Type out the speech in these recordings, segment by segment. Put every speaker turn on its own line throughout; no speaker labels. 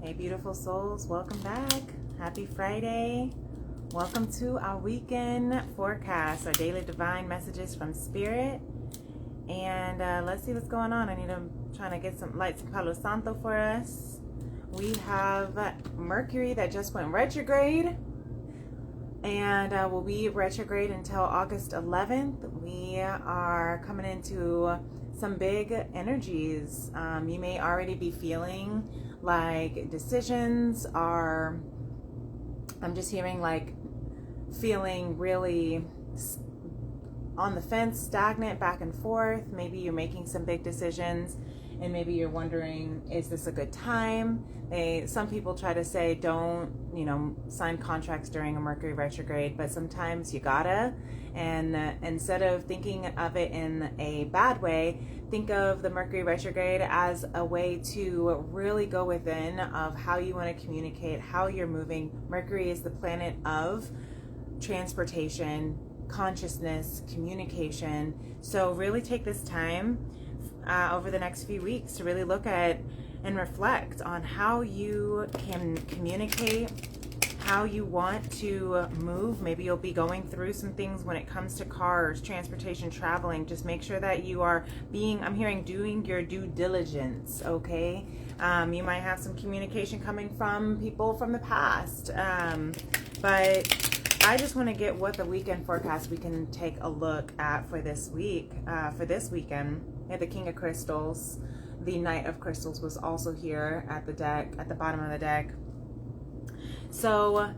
Hey beautiful souls, welcome back. Happy Friday. Welcome to our weekend forecast, our daily divine messages from Spirit. And let's see what's going on. I'm trying to get some light, some Palo Santo for us. We have Mercury that just went retrograde and will be retrograde until August 11th. We are coming into some big energies. You may already be feeling like decisions are, I'm just hearing like feeling really on the fence, stagnant, back and forth. Maybe you're making some big decisions and maybe you're wondering, is this a good time? Some people try to say don't, sign contracts during a Mercury retrograde, but sometimes you gotta. And instead of thinking of it in a bad way, think of the Mercury retrograde as a way to really go within of how you want to communicate, how you're moving. Mercury is the planet of transportation, consciousness, communication. So really take this time over the next few weeks to really look at and reflect on how you can communicate, how you want to move. Maybe you'll be going through some things when it comes to cars, transportation, traveling. Just make sure that you are doing your due diligence, okay? You might have some communication coming from people from the past, but I just want to get what the weekend forecast we can take a look at for this week, for this weekend. We have the King of Crystals. The Knight of Crystals was also here at the deck, at the bottom of the deck. So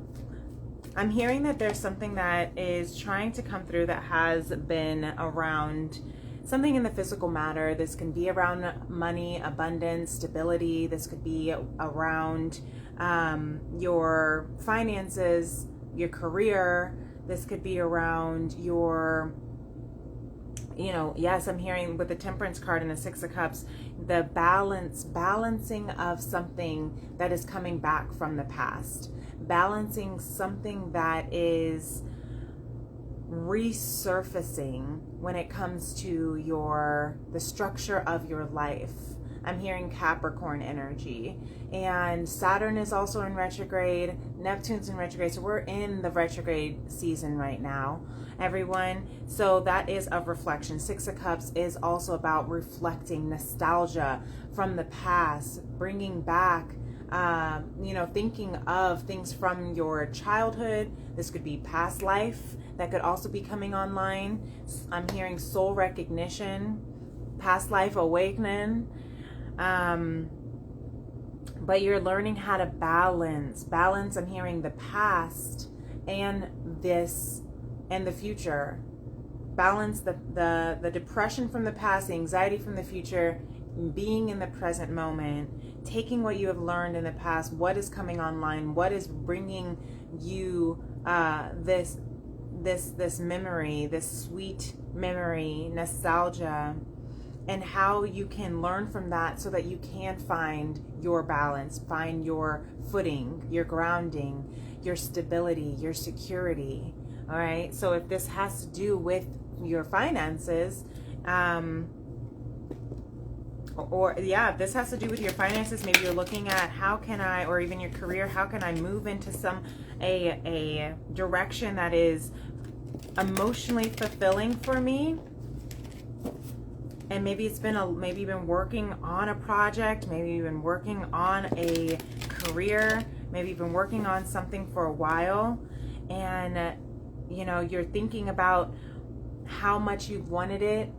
I'm hearing that there's something that is trying to come through that has been around something in the physical matter. This can be around money, abundance, stability. This could be around your finances, your career. This could be around your, yes, I'm hearing with the Temperance card and the Six of Cups, the balancing of something that is coming back from the past. Balancing something that is resurfacing when it comes to the structure of your life. I'm hearing Capricorn energy, and Saturn is also in retrograde, Neptune's in retrograde, so we're in the retrograde season right now, everyone. So that is of reflection. Six of Cups is also about reflecting, nostalgia from the past, bringing back, thinking of things from your childhood. This could be past life that could also be coming online. I'm hearing soul recognition, past life awakening. But you're learning how to balance. I'm hearing the past and this and the future. Balance the depression from the past, the anxiety from the future, being in the present moment, taking what you have learned in the past, what is coming online, what is bringing you this memory, this sweet memory, nostalgia, and how you can learn from that so that you can find your balance, find your footing, your grounding, your stability, your security. All right. So if this has to do with your finances, if this has to do with your finances, maybe you're looking at how can I, or even your career, how can I move into a direction that is emotionally fulfilling for me? And maybe you've been working on a project, maybe you've been working on a career, maybe you've been working on something for a while, and you're thinking about how much you've wanted it,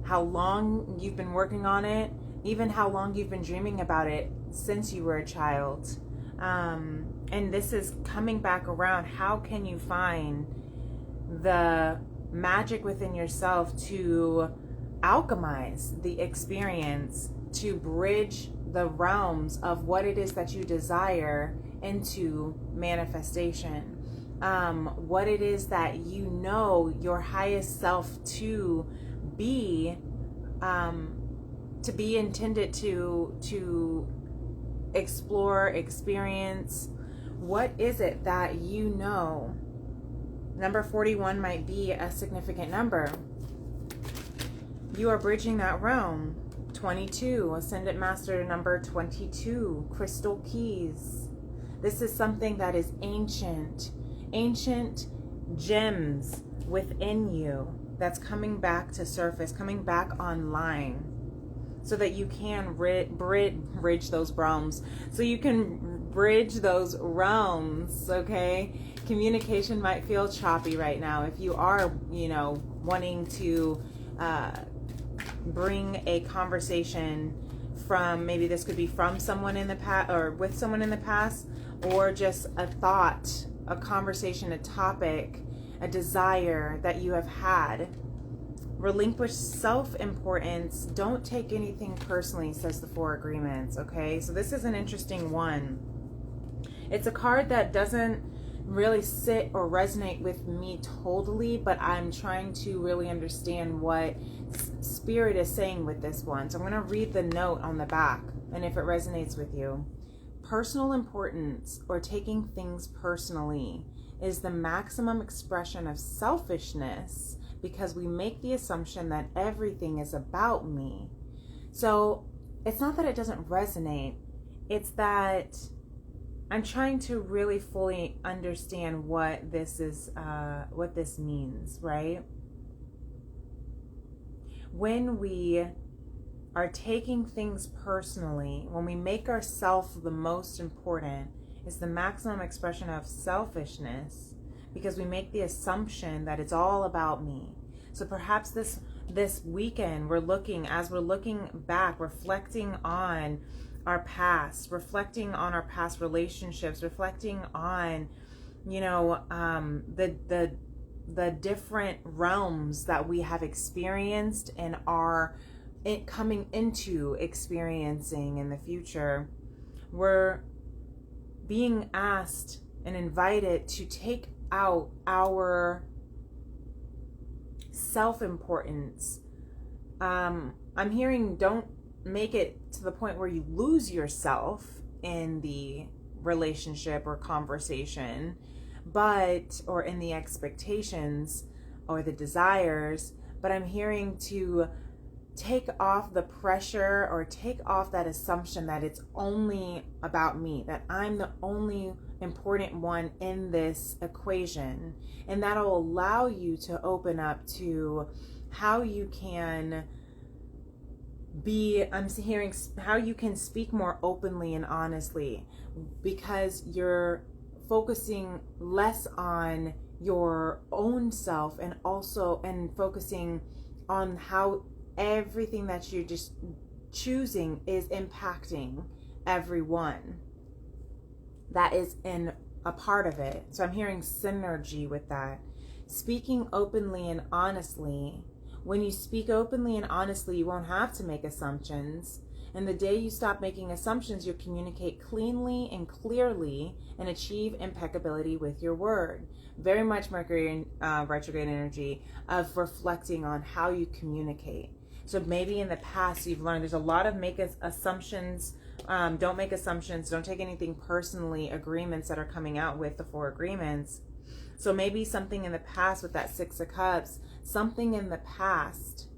how long you've been working on it, even how long you've been dreaming about it since you were a child. And this is coming back around. How can you find the magic within yourself to alchemize the experience, to bridge the realms of what it is that you desire into manifestation? What it is that your highest self to be intended to explore, experience. What is it that number 41 might be a significant number. You are bridging that realm. 22, Ascendant Master number 22, Crystal Keys. This is something that is ancient gems within you that's coming back to surface, coming back online, so that you can bridge those realms. So you can bridge those realms, okay? Communication might feel choppy right now. If you are, wanting to bring a conversation from, maybe this could be from someone in the past or with someone in the past, or just a thought, a conversation, a topic, a desire that you have had. Relinquish self-importance. Don't take anything personally, says the Four Agreements, okay? So this is an interesting one. It's a card that doesn't really sit or resonate with me totally, but I'm trying to really understand what Spirit is saying with this one. So I'm going to read the note on the back, and if it resonates with you. Personal importance, or taking things personally, is the maximum expression of selfishness, because we make the assumption that everything is about me. So it's not that it doesn't resonate, it's that I'm trying to really fully understand what this is, what this means, right? When we are taking things personally, when we make ourselves the most important, is the maximum expression of selfishness, because we make the assumption that it's all about me. So perhaps this weekend we're looking back, reflecting on our past, reflecting on our past relationships, reflecting on, the different realms that we have experienced and are coming into experiencing in the future. We're being asked and invited to take out our self-importance. I'm hearing, don't make it to the point where you lose yourself in the relationship or conversation, or in the expectations or the desires, but I'm hearing to take off the pressure, or take off that assumption that it's only about me, that I'm the only important one in this equation. And that'll allow you to open up to how you can I'm hearing how you can speak more openly and honestly, because you're focusing less on your own self, and focusing on how everything that you're just choosing is impacting everyone that is in a part of it. So I'm hearing synergy with that. Speaking openly and honestly. When you speak openly and honestly, you won't have to make assumptions. And the day you stop making assumptions, you'll communicate cleanly and clearly and achieve impeccability with your word. Very much Mercury retrograde energy of reflecting on how you communicate. So maybe in the past you've learned there's a lot of assumptions. Don't make assumptions. Don't take anything personally. Agreements that are coming out with the Four Agreements. So maybe something in the past with that Six of Cups, something in the past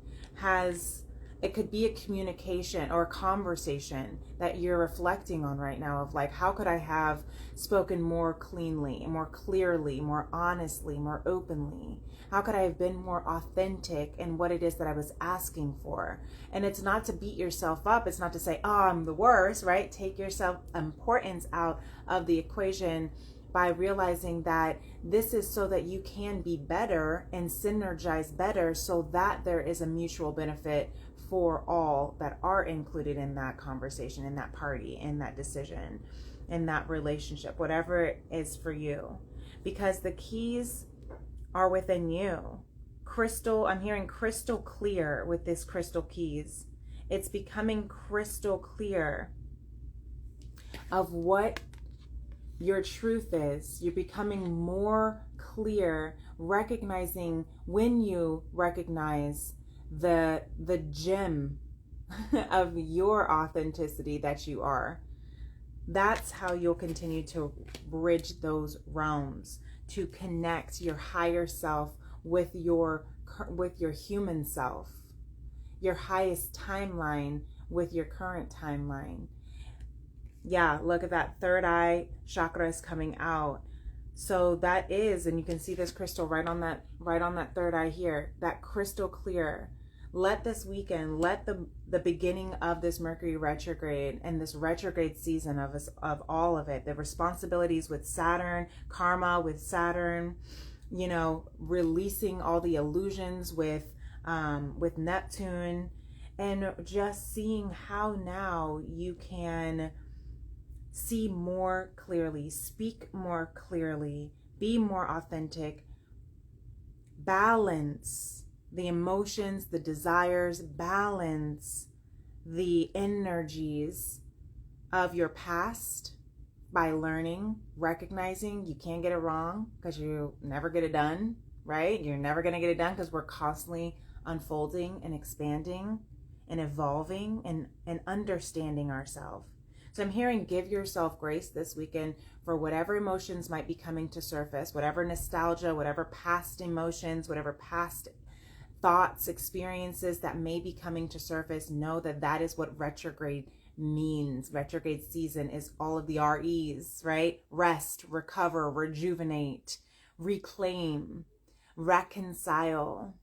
it could be a communication or a conversation that you're reflecting on right now, of like, how could I have spoken more cleanly, more clearly, more honestly, more openly? How could I have been more authentic in what it is that I was asking for? And it's not to beat yourself up. It's not to say, oh, I'm the worst, right? Take your self-importance out of the equation by realizing that this is so that you can be better and synergize better, so that there is a mutual benefit for all that are included in that conversation, in that party, in that decision, in that relationship, whatever it is for you. Because the keys are within you. I'm hearing crystal clear with this crystal keys. It's becoming crystal clear of what your truth is. You're becoming more clear, recognizing, when you recognize the gem of your authenticity that you are. That's how you'll continue to bridge those realms, to connect your higher self with your human self. your highest timeline with your current timeline. Yeah, look at that third eye chakra is coming out. So that is, and you can see this crystal right on that third eye here, that crystal clear. Let this weekend, let the beginning of this Mercury retrograde and this retrograde season of all of it, the responsibilities with Saturn, karma with Saturn, you know, releasing all the illusions with Neptune, and just seeing how now you can see more clearly, speak more clearly, be more authentic, balance the emotions, the desires, balance the energies of your past by learning, recognizing you can't get it wrong because you never get it done, right? You're never going to get it done because we're constantly unfolding and expanding and evolving and understanding ourselves. So I'm hearing give yourself grace this weekend for whatever emotions might be coming to surface, whatever nostalgia, whatever past emotions, whatever past thoughts, experiences that may be coming to surface. Know that that is what retrograde means. Retrograde season is all of the REs, right? Rest, recover, rejuvenate, reclaim, reconcile.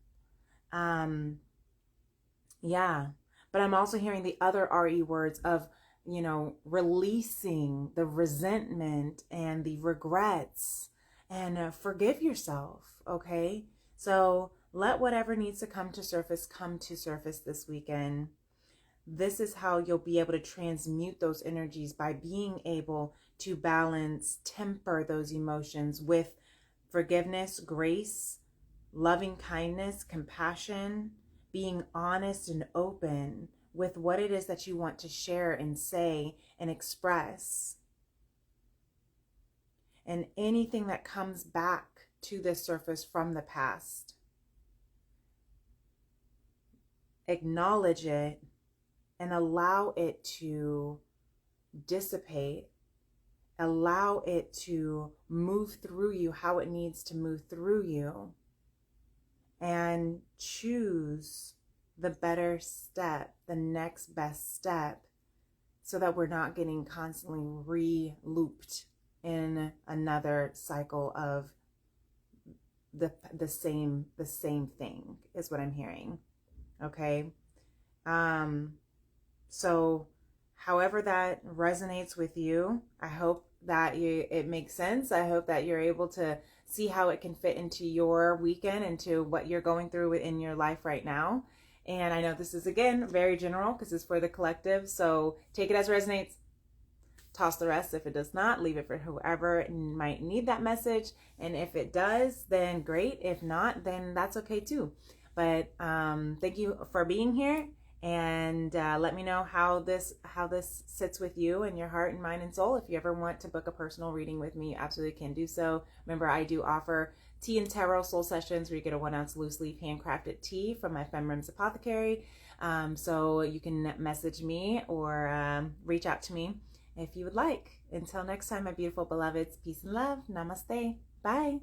Yeah. But I'm also hearing the other RE words of, you know, releasing the resentment and the regrets, and forgive yourself. Okay. So let whatever needs to come to surface this weekend. This is how you'll be able to transmute those energies, by being able to balance, temper those emotions with forgiveness, grace, loving kindness, compassion, being honest and open with what it is that you want to share and say and express. And anything that comes back to the surface from the past, acknowledge it and allow it to dissipate. Allow it to move through you how it needs to move through you, and choose the better step, the next best step, so that we're not getting constantly re-looped in another cycle of the same thing, is what I'm hearing. Okay. So however that resonates with you, I hope that it makes sense. I hope that you're able to see how it can fit into your weekend, into what you're going through in your life right now. And I know this is, again, very general because it's for the collective. So take it as resonates. Toss the rest. If it does not, leave it for whoever might need that message. And if it does, then great. If not, then that's okay too. But thank you for being here. And let me know how this sits with you and your heart and mind and soul. If you ever want to book a personal reading with me, you absolutely can do so. Remember, I do offer tea and tarot soul sessions where you get a 1 ounce loose leaf handcrafted tea from my FemRems apothecary. So you can message me or reach out to me if you would like. Until next time, my beautiful beloveds, peace and love. Namaste. Bye.